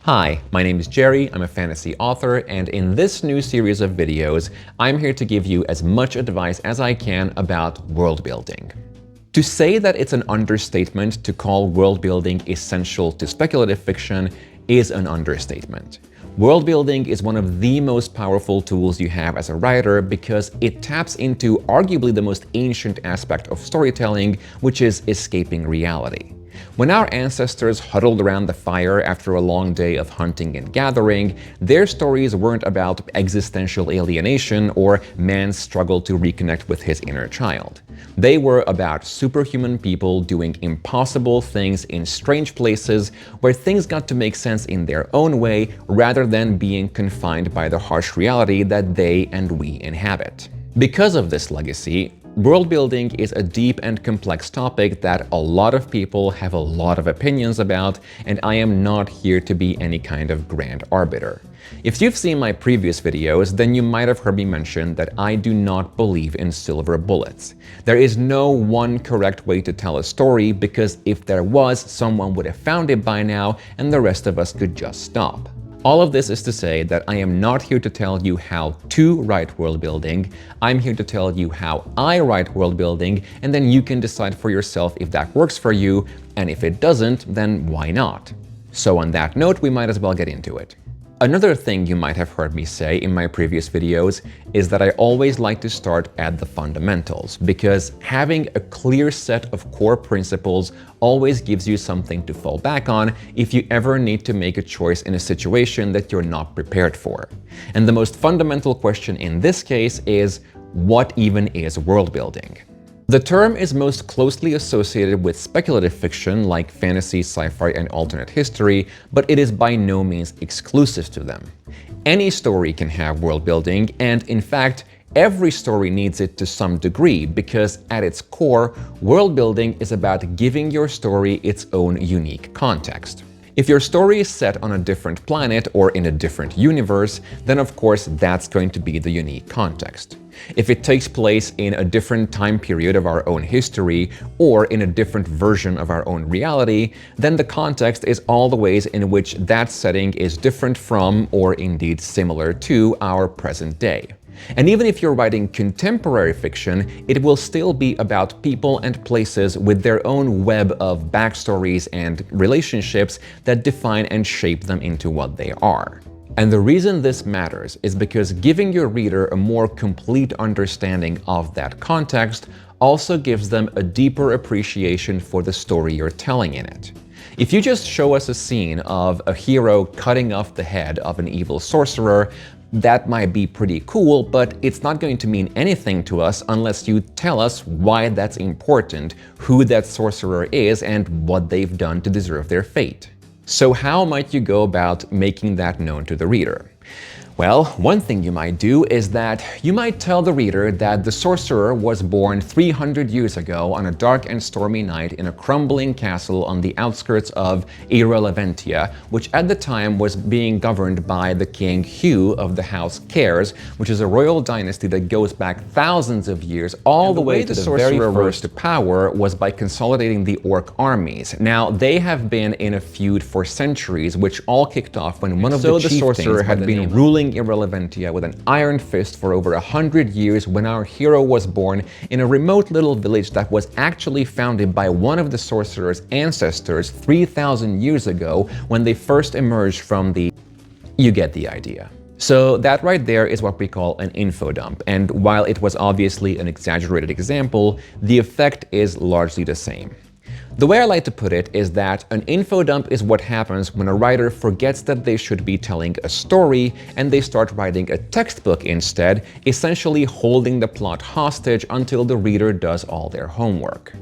Hi, my name is Jerry, I'm a fantasy author, and in this new series of videos, I'm here to give you as much advice as I can about world building. To say that it's an understatement to call world building essential to speculative fiction is an understatement. World building is one of the most powerful tools you have as a writer because it taps into arguably the most ancient aspect of storytelling, which is escaping reality. When our ancestors huddled around the fire after a long day of hunting and gathering, their stories weren't about existential alienation or man's struggle to reconnect with his inner child. They were about superhuman people doing impossible things in strange places where things got to make sense in their own way rather than being confined by the harsh reality that they and we inhabit. Because of this legacy, world building is a deep and complex topic that a lot of people have a lot of opinions about, and I am not here to be any kind of grand arbiter. If you've seen my previous videos, then you might have heard me mention that I do not believe in silver bullets. There is no one correct way to tell a story because if there was, someone would have found it by now and the rest of us could just stop. All of this is to say that I am not here to tell you how to write world building. I'm here to tell you how I write world building, and then you can decide for yourself if that works for you, and if it doesn't, then why not? So on that note, we might as well get into it. Another thing you might have heard me say in my previous videos is that I always like to start at the fundamentals, because having a clear set of core principles always gives you something to fall back on if you ever need to make a choice in a situation that you're not prepared for. And the most fundamental question in this case is, what even is world building? The term is most closely associated with speculative fiction like fantasy, sci-fi, and alternate history, but it is by no means exclusive to them. Any story can have world building, and in fact, every story needs it to some degree because at its core, world building is about giving your story its own unique context. If your story is set on a different planet or in a different universe, then of course that's going to be the unique context. If it takes place in a different time period of our own history or in a different version of our own reality, then the context is all the ways in which that setting is different from or indeed similar to our present day. And even if you're writing contemporary fiction, it will still be about people and places with their own web of backstories and relationships that define and shape them into what they are. And the reason this matters is because giving your reader a more complete understanding of that context also gives them a deeper appreciation for the story you're telling in it. If you just show us a scene of a hero cutting off the head of an evil sorcerer, that might be pretty cool, but it's not going to mean anything to us unless you tell us why that's important, who that sorcerer is, and what they've done to deserve their fate. So how might you go about making that known to the reader? Well, one thing you might do is that you might tell the reader that the sorcerer was born 300 years ago on a dark and stormy night in a crumbling castle on the outskirts of Irrelevantia, which at the time was being governed by the King Hugh of the House Cares, which is a royal dynasty that goes back thousands of years, all the way to the sorcerer rose to power was by consolidating the orc armies. Now, they have been in a feud for centuries, which all kicked off when one of the sorcerer had been ruling Irrelevantia with an iron fist for over 100 years when our hero was born in a remote little village that was actually founded by one of the sorcerer's ancestors 3,000 years ago when they first emerged from the... You get the idea. So that right there is what we call an info dump, and while it was obviously an exaggerated example, the effect is largely the same. The way I like to put it is that an info dump is what happens when a writer forgets that they should be telling a story and they start writing a textbook instead, essentially holding the plot hostage until the reader does all their homework.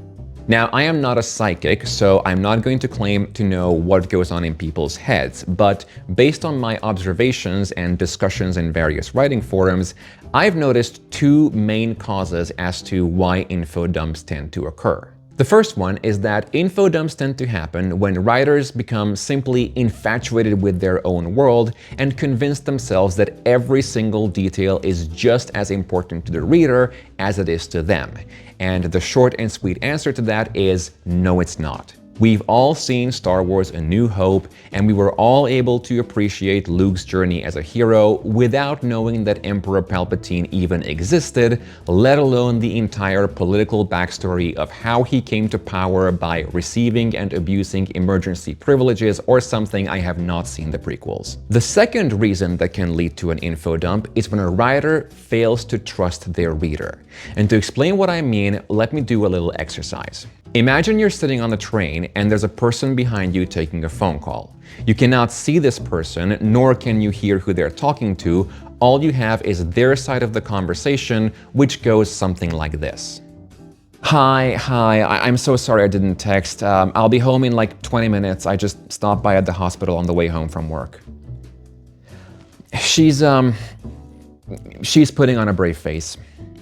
Now, I am not a psychic, so I'm not going to claim to know what goes on in people's heads, but based on my observations and discussions in various writing forums, I've noticed two main causes as to why info dumps tend to occur. The first one is that info dumps tend to happen when writers become simply infatuated with their own world and convince themselves that every single detail is just as important to the reader as it is to them. And the short and sweet answer to that is no, it's not. We've all seen Star Wars: A New Hope, and we were all able to appreciate Luke's journey as a hero without knowing that Emperor Palpatine even existed, let alone the entire political backstory of how he came to power by receiving and abusing emergency privileges, or something I have not seen the prequels. The second reason that can lead to an info dump is when a writer fails to trust their reader. And to explain what I mean, let me do a little exercise. Imagine you're sitting on the train and there's a person behind you taking a phone call. You cannot see this person, nor can you hear who they're talking to. All you have is their side of the conversation, which goes something like this. Hi, I'm so sorry I didn't text. I'll be home in like 20 minutes. I just stopped by at the hospital on the way home from work. She's putting on a brave face.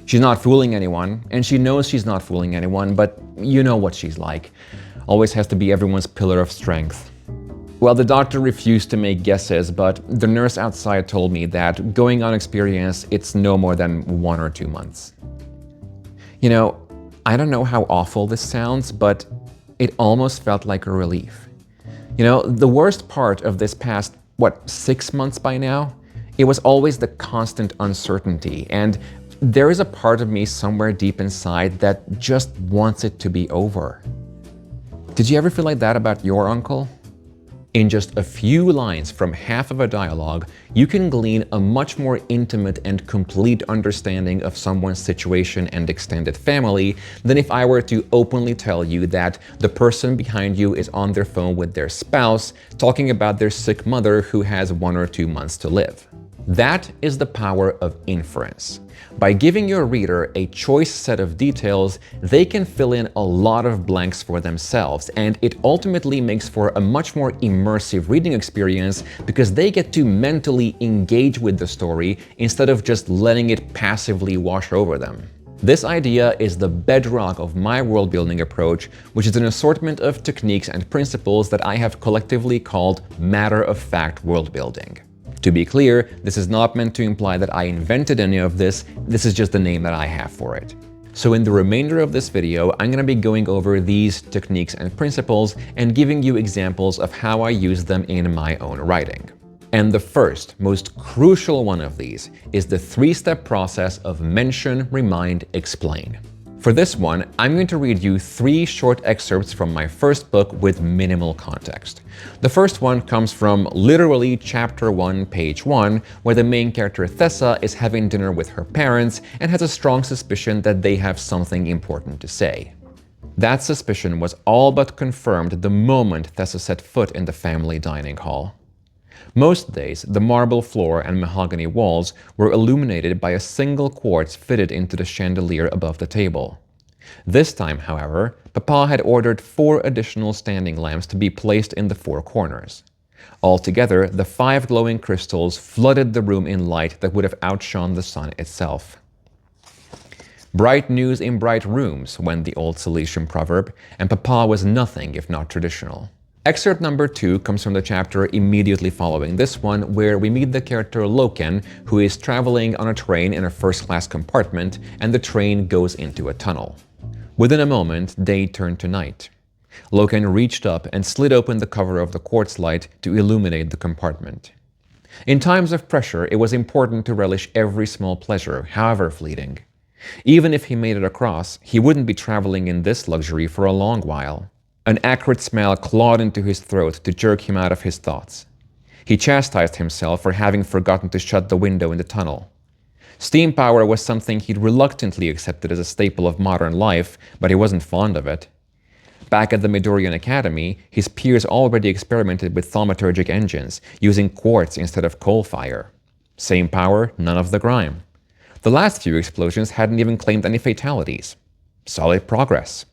She's not fooling anyone, and she knows she's not fooling anyone, but you know what she's like. Always has to be everyone's pillar of strength. Well, the doctor refused to make guesses, but the nurse outside told me that going on experience, it's no more than 1 or 2 months. You know, I don't know how awful this sounds, but it almost felt like a relief. You know, the worst part of this past, 6 months by now? It was always the constant uncertainty, and there is a part of me somewhere deep inside that just wants it to be over. Did you ever feel like that about your uncle? In just a few lines from half of a dialogue, you can glean a much more intimate and complete understanding of someone's situation and extended family than if I were to openly tell you that the person behind you is on their phone with their spouse, talking about their sick mother who has 1 or 2 months to live. That is the power of inference. By giving your reader a choice set of details, they can fill in a lot of blanks for themselves, and it ultimately makes for a much more immersive reading experience because they get to mentally engage with the story instead of just letting it passively wash over them. This idea is the bedrock of my world-building approach, which is an assortment of techniques and principles that I have collectively called matter-of-fact world-building. To be clear, this is not meant to imply that I invented any of this, this is just the name that I have for it. So in the remainder of this video, I'm going to be going over these techniques and principles and giving you examples of how I use them in my own writing. And the first, most crucial one of these is the 3-step process of mention, remind, explain. For this one, I'm going to read you 3 short excerpts from my first book with minimal context. The first one comes from literally chapter 1, page 1, where the main character Tessa is having dinner with her parents and has a strong suspicion that they have something important to say. That suspicion was all but confirmed the moment Tessa set foot in the family dining hall. Most days, the marble floor and mahogany walls were illuminated by a single quartz fitted into the chandelier above the table. This time, however, Papa had ordered 4 additional standing lamps to be placed in the 4 corners. Altogether, the 5 glowing crystals flooded the room in light that would have outshone the sun itself. Bright news in bright rooms, went the old Silesian proverb, and Papa was nothing if not traditional. Excerpt number 2 comes from the chapter immediately following this one, where we meet the character Loken, who is traveling on a train in a first-class compartment, and the train goes into a tunnel. Within a moment, day turned to night. Loken reached up and slid open the cover of the quartz light to illuminate the compartment. In times of pressure, it was important to relish every small pleasure, however fleeting. Even if he made it across, he wouldn't be traveling in this luxury for a long while. An acrid smell clawed into his throat to jerk him out of his thoughts. He chastised himself for having forgotten to shut the window in the tunnel. Steam power was something he'd reluctantly accepted as a staple of modern life, but he wasn't fond of it. Back at the Midorian Academy, his peers already experimented with thaumaturgic engines, using quartz instead of coal fire. Same power, none of the grime. The last few explosions hadn't even claimed any fatalities. Solid progress.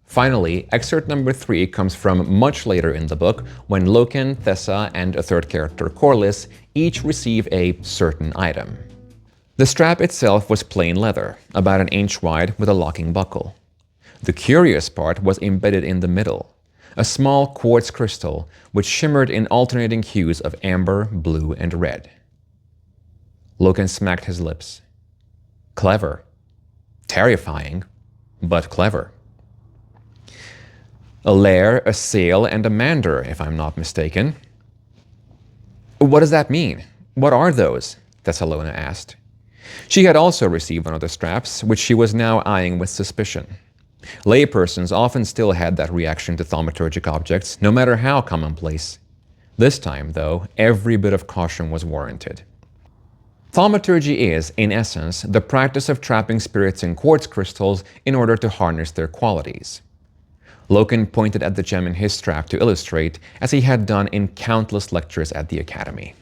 Finally, excerpt number 3 comes from much later in the book, when Loken, Tessa, and a third character, Corliss, each receive a certain item. The strap itself was plain leather, about 1 inch wide with a locking buckle. The curious part was embedded in the middle, a small quartz crystal which shimmered in alternating hues of amber, blue, and red. Loken smacked his lips. Clever. Terrifying, but clever. A lair, a sail, and a mander, if I'm not mistaken. What does that mean? What are those? Thessalona asked. She had also received one of the straps, which she was now eyeing with suspicion. Laypersons often still had that reaction to thaumaturgic objects, no matter how commonplace. This time, though, every bit of caution was warranted. Thaumaturgy is, in essence, the practice of trapping spirits in quartz crystals in order to harness their qualities. Loken pointed at the gem in his strap to illustrate, as he had done in countless lectures at the Academy.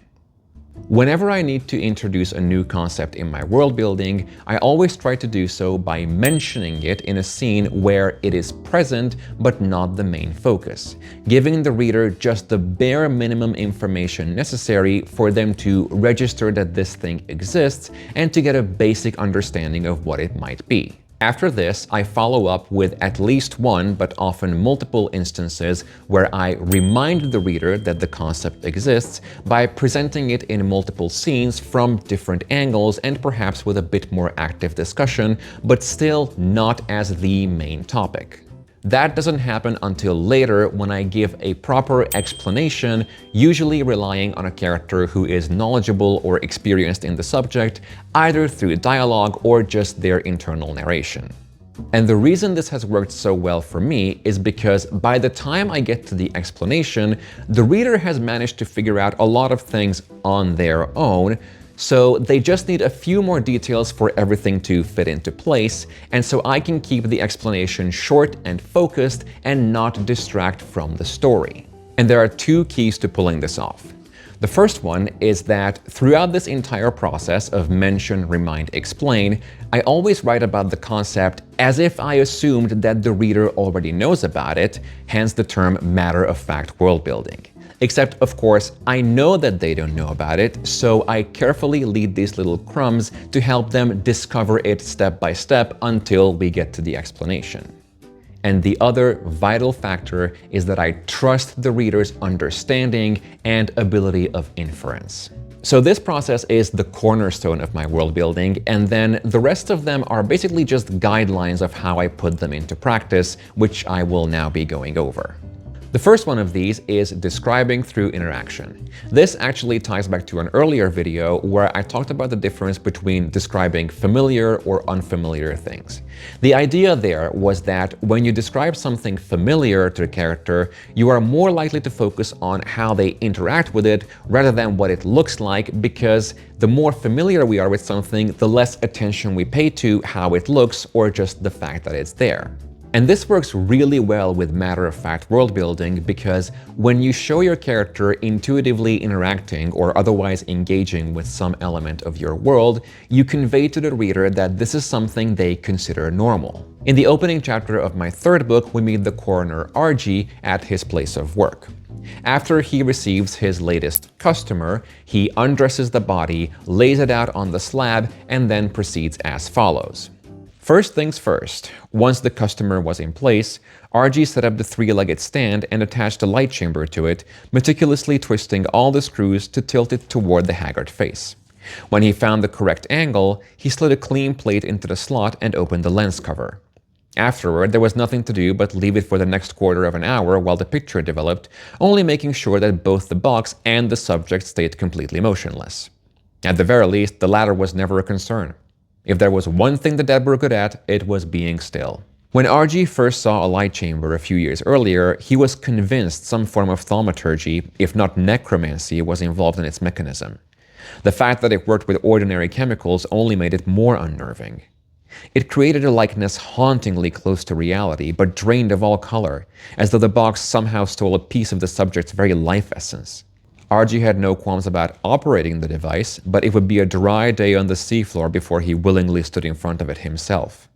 Whenever I need to introduce a new concept in my world building, I always try to do so by mentioning it in a scene where it is present but not the main focus, giving the reader just the bare minimum information necessary for them to register that this thing exists and to get a basic understanding of what it might be. After this, I follow up with at least one, but often multiple instances where I remind the reader that the concept exists by presenting it in multiple scenes from different angles and perhaps with a bit more active discussion, but still not as the main topic. That doesn't happen until later when I give a proper explanation, usually relying on a character who is knowledgeable or experienced in the subject, either through dialogue or just their internal narration. And the reason this has worked so well for me is because by the time I get to the explanation, the reader has managed to figure out a lot of things on their own, so they just need a few more details for everything to fit into place, and so I can keep the explanation short and focused and not distract from the story. And there are two keys to pulling this off. The first one is that throughout this entire process of mention, remind, explain, I always write about the concept as if I assumed that the reader already knows about it, hence the term matter-of-fact world building. Except, of course, I know that they don't know about it, so I carefully lead these little crumbs to help them discover it step by step until we get to the explanation. And the other vital factor is that I trust the reader's understanding and ability of inference. So this process is the cornerstone of my world building, and then the rest of them are basically just guidelines of how I put them into practice, which I will now be going over. The first one of these is describing through interaction. This actually ties back to an earlier video where I talked about the difference between describing familiar or unfamiliar things. The idea there was that when you describe something familiar to a character, you are more likely to focus on how they interact with it rather than what it looks like, because the more familiar we are with something, the less attention we pay to how it looks or just the fact that it's there. And this works really well with matter-of-fact world building because when you show your character intuitively interacting or otherwise engaging with some element of your world, you convey to the reader that this is something they consider normal. In the opening chapter of my third book, we meet the coroner RG at his place of work. After he receives his latest customer, he undresses the body, lays it out on the slab, and then proceeds as follows. First things first, once the customer was in place, RG set up the three-legged stand and attached a light chamber to it, meticulously twisting all the screws to tilt it toward the haggard face. When he found the correct angle, he slid a clean plate into the slot and opened the lens cover. Afterward, there was nothing to do but leave it for the next quarter of an hour while the picture developed, only making sure that both the box and the subject stayed completely motionless. At the very least, the latter was never a concern. If there was one thing the dead were good at, it was being still. When RG first saw a light chamber a few years earlier, he was convinced some form of thaumaturgy, if not necromancy, was involved in its mechanism. The fact that it worked with ordinary chemicals only made it more unnerving. It created a likeness hauntingly close to reality, but drained of all color, as though the box somehow stole a piece of the subject's very life essence. RG had no qualms about operating the device, but it would be a dry day on the seafloor before he willingly stood in front of it himself.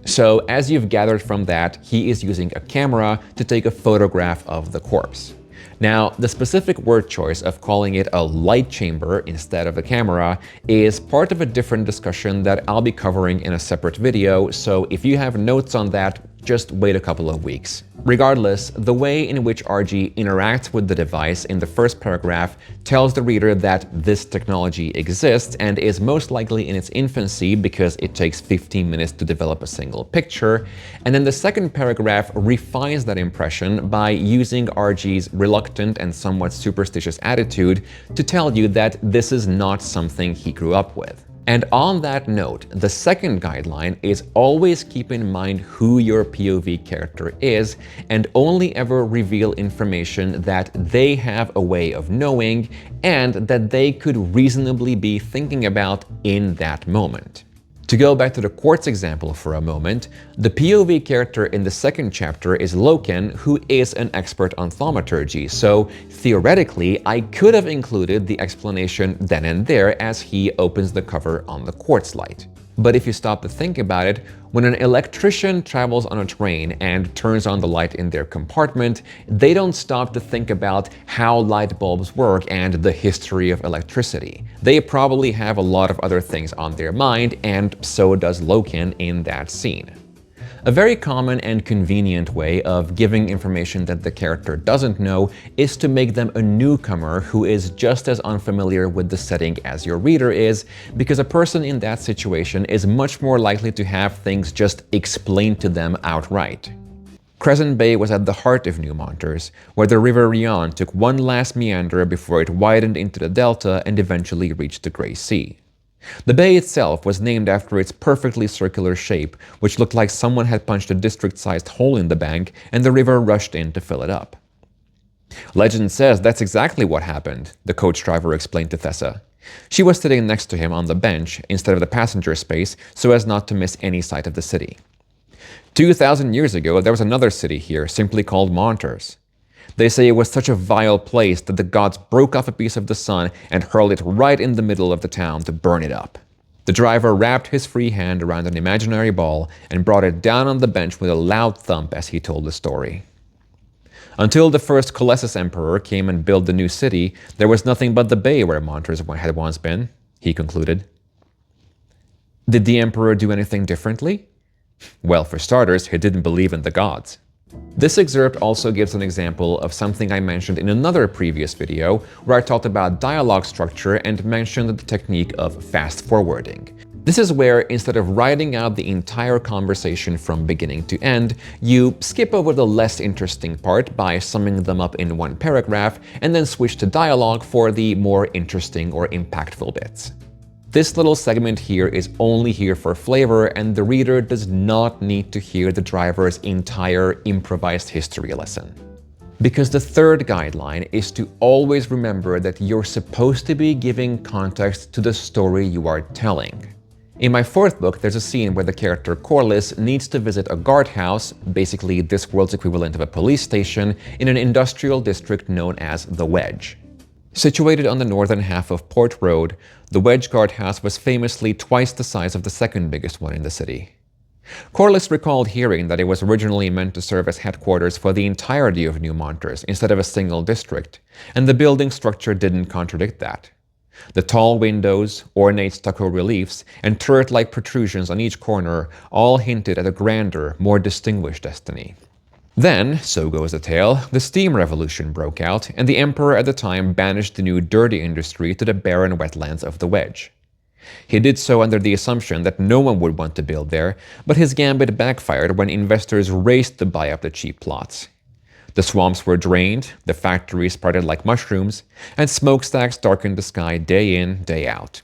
So, as you've gathered from that, he is using a camera to take a photograph of the corpse. Now, the specific word choice of calling it a light chamber instead of a camera is part of a different discussion that I'll be covering in a separate video, so if you have notes on that, just wait a couple of weeks. Regardless, the way in which RG interacts with the device in the first paragraph tells the reader that this technology exists and is most likely in its infancy because it takes 15 minutes to develop a single picture, and then the second paragraph refines that impression by using RG's reluctant and somewhat superstitious attitude to tell you that this is not something he grew up with. And on that note, the second guideline is always keep in mind who your POV character is and only ever reveal information that they have a way of knowing and that they could reasonably be thinking about in that moment. To go back to the quartz example for a moment, the POV character in the second chapter is Loken, who is an expert on thaumaturgy, so theoretically I could have included the explanation then and there as he opens the cover on the quartz light. But if you stop to think about it, when an electrician travels on a train and turns on the light in their compartment, they don't stop to think about how light bulbs work and the history of electricity. They probably have a lot of other things on their mind, and so does Loken in that scene. A very common and convenient way of giving information that the character doesn't know is to make them a newcomer who is just as unfamiliar with the setting as your reader is, because a person in that situation is much more likely to have things just explained to them outright. Crescent Bay was at the heart of New Montrose, where the River Rion took one last meander before it widened into the delta and eventually reached the Grey Sea. The bay itself was named after its perfectly circular shape, which looked like someone had punched a district-sized hole in the bank and the river rushed in to fill it up. Legend says that's exactly what happened, the coach driver explained to Tessa. She was sitting next to him on the bench instead of the passenger space so as not to miss any sight of the city. 2,000 years ago, there was another city here, simply called Montrose. They say it was such a vile place that the gods broke off a piece of the sun and hurled it right in the middle of the town to burn it up. The driver wrapped his free hand around an imaginary ball and brought it down on the bench with a loud thump as he told the story. Until the first Colossus Emperor came and built the new city, there was nothing but the bay where Montrose had once been, he concluded. Did the Emperor do anything differently? Well, for starters, he didn't believe in the gods. This excerpt also gives an example of something I mentioned in another previous video, where I talked about dialogue structure and mentioned the technique of fast forwarding. This is where, instead of writing out the entire conversation from beginning to end, you skip over the less interesting part by summing them up in one paragraph and then switch to dialogue for the more interesting or impactful bits. This little segment here is only here for flavor, and the reader does not need to hear the driver's entire improvised history lesson. Because the third guideline is to always remember that you're supposed to be giving context to the story you are telling. In my fourth book, there's a scene where the character Corliss needs to visit a guardhouse, basically this world's equivalent of a police station, in an industrial district known as the Wedge. Situated on the northern half of Port Road, the Wedge guardhouse was famously twice the size of the second biggest one in the city. Corliss recalled hearing that it was originally meant to serve as headquarters for the entirety of New Montrose instead of a single district, and the building structure didn't contradict that. The tall windows, ornate stucco reliefs, and turret-like protrusions on each corner all hinted at a grander, more distinguished destiny. Then, so goes the tale, the steam revolution broke out, and the emperor at the time banished the new dirty industry to the barren wetlands of the Wedge. He did so under the assumption that no one would want to build there, but his gambit backfired when investors raced to buy up the cheap plots. The swamps were drained, the factories spread like mushrooms, and smokestacks darkened the sky day in, day out.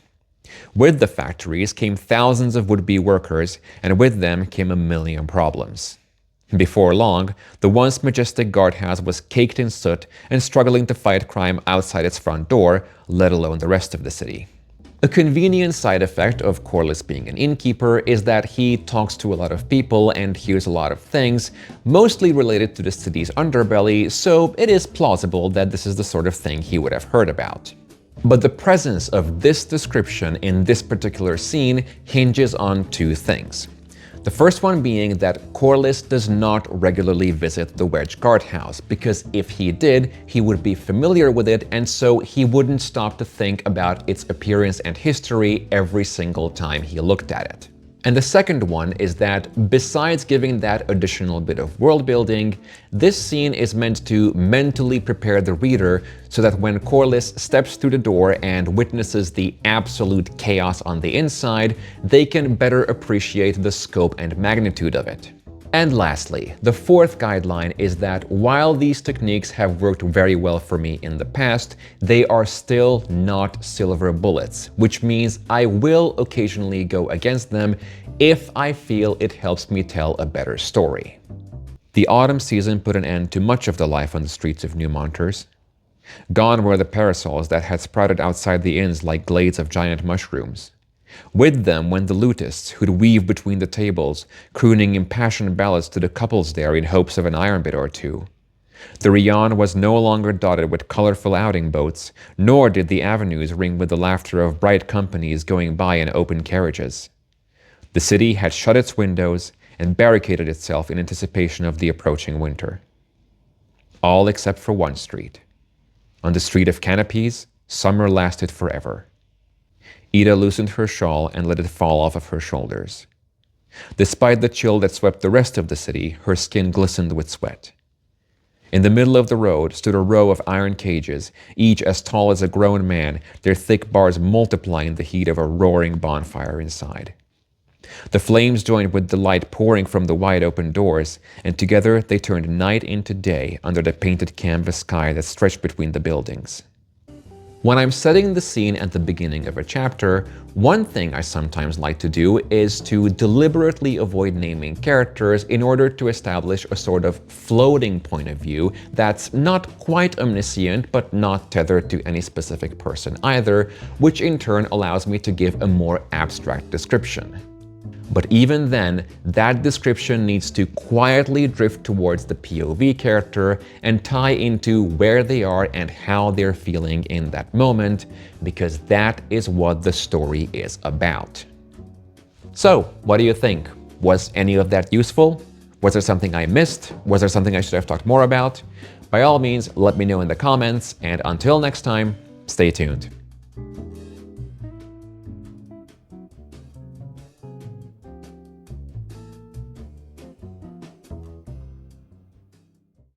With the factories came thousands of would-be workers, and with them came a million problems. Before long, the once majestic guardhouse was caked in soot and struggling to fight crime outside its front door, let alone the rest of the city. A convenient side effect of Corliss being an innkeeper is that he talks to a lot of people and hears a lot of things, mostly related to the city's underbelly, so it is plausible that this is the sort of thing he would have heard about. But the presence of this description in this particular scene hinges on two things. The first one being that Corliss does not regularly visit the Wedge guardhouse, because if he did, he would be familiar with it, and so he wouldn't stop to think about its appearance and history every single time he looked at it. And the second one is that besides giving that additional bit of world building, this scene is meant to mentally prepare the reader so that when Corlys steps through the door and witnesses the absolute chaos on the inside, they can better appreciate the scope and magnitude of it. And lastly, the fourth guideline is that while these techniques have worked very well for me in the past, they are still not silver bullets, which means I will occasionally go against them if I feel it helps me tell a better story. The autumn season put an end to much of the life on the streets of New Montrose. Gone were the parasols that had sprouted outside the inns like glades of giant mushrooms. With them went the lutists who'd weave between the tables, crooning impassioned ballads to the couples there in hopes of an iron bit or two. The Rion was no longer dotted with colorful outing boats, nor did the avenues ring with the laughter of bright companies going by in open carriages. The city had shut its windows and barricaded itself in anticipation of the approaching winter. All except for one street. On the Street of Canopies, summer lasted forever. Ida loosened her shawl and let it fall off of her shoulders. Despite the chill that swept the rest of the city, her skin glistened with sweat. In the middle of the road stood a row of iron cages, each as tall as a grown man, their thick bars multiplying the heat of a roaring bonfire inside. The flames joined with the light pouring from the wide-open doors, and together they turned night into day under the painted canvas sky that stretched between the buildings. When I'm setting the scene at the beginning of a chapter, one thing I sometimes like to do is to deliberately avoid naming characters in order to establish a sort of floating point of view that's not quite omniscient but not tethered to any specific person either, which in turn allows me to give a more abstract description. But even then, that description needs to quietly drift towards the POV character and tie into where they are and how they're feeling in that moment, because that is what the story is about. So, what do you think? Was any of that useful? Was there something I missed? Was there something I should have talked more about? By all means, let me know in the comments, and until next time, stay tuned.